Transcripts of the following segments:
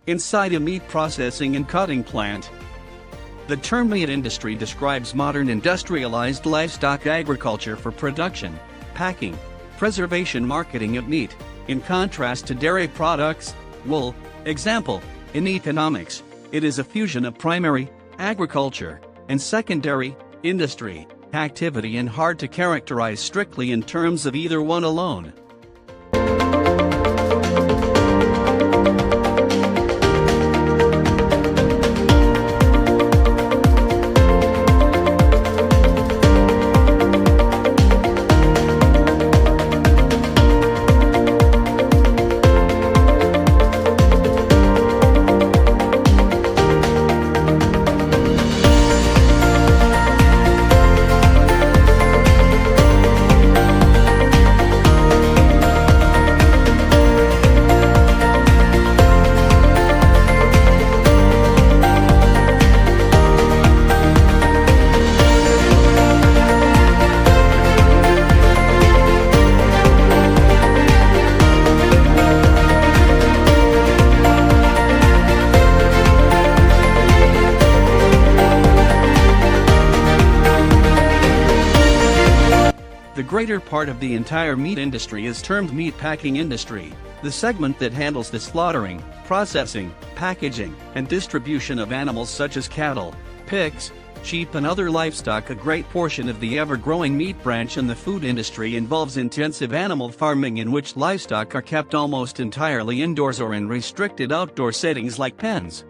Inside a meat processing and cutting plant. The term meat industry describes modern industrialized livestock agriculture for production, packing, preservation, marketing of meat, in contrast to dairy products, wool. Example, in economics, it is a fusion of primary, agriculture, and secondary, industry, activity, and hard to characterize strictly in terms of either one alone. The greater part of the entire meat industry is termed meat packing industry, the segment that handles the slaughtering, processing, packaging, and distribution of animals such as cattle, pigs, sheep, and other livestock. A great portion of the ever-growing meat branch in the food industry involves intensive animal farming, in which livestock are kept almost entirely indoors or in restricted outdoor settings like pens.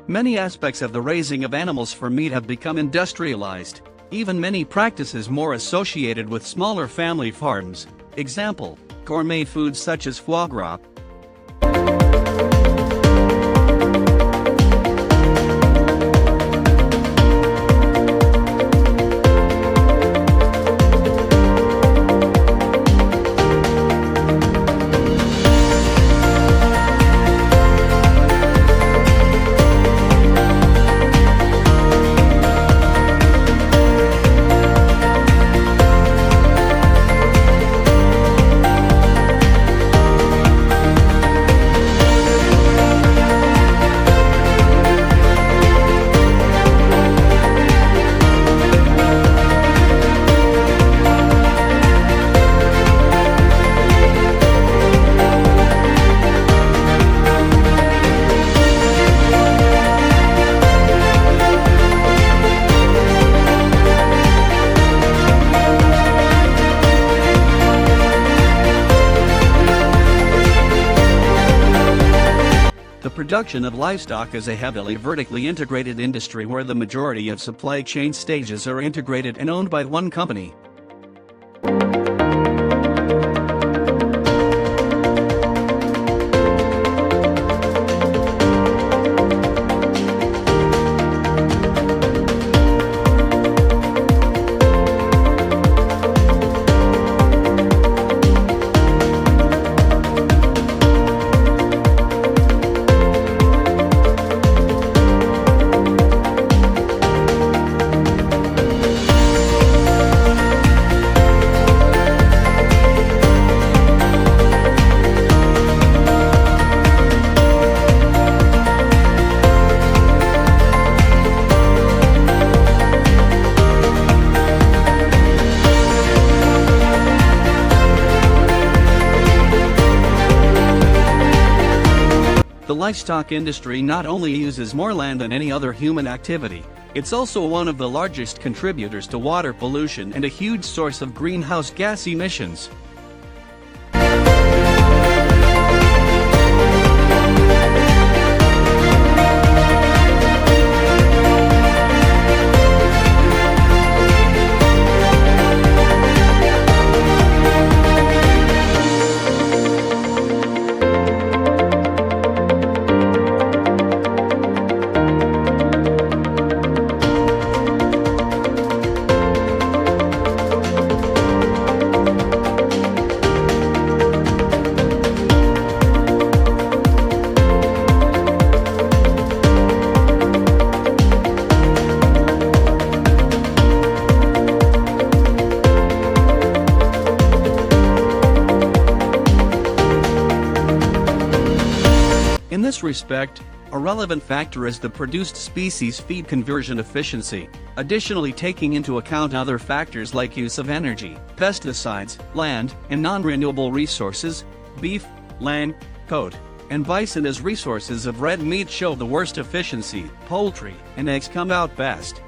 Many aspects of the raising of animals for meat have become industrialized, even many practices more associated with smaller family farms. Example, gourmet foods such as foie gras. The production of livestock is a heavily vertically integrated industry where the majority of supply chain stages are integrated and owned by one company. The livestock industry not only uses more land than any other human activity, it's also one of the largest contributors to water pollution and a huge source of greenhouse gas emissions. In this respect, a relevant factor is the produced species feed conversion efficiency, additionally taking into account other factors like use of energy, pesticides, land, and non-renewable resources. Beef, lamb, goat, and bison as resources of red meat show the worst efficiency, poultry and eggs come out best.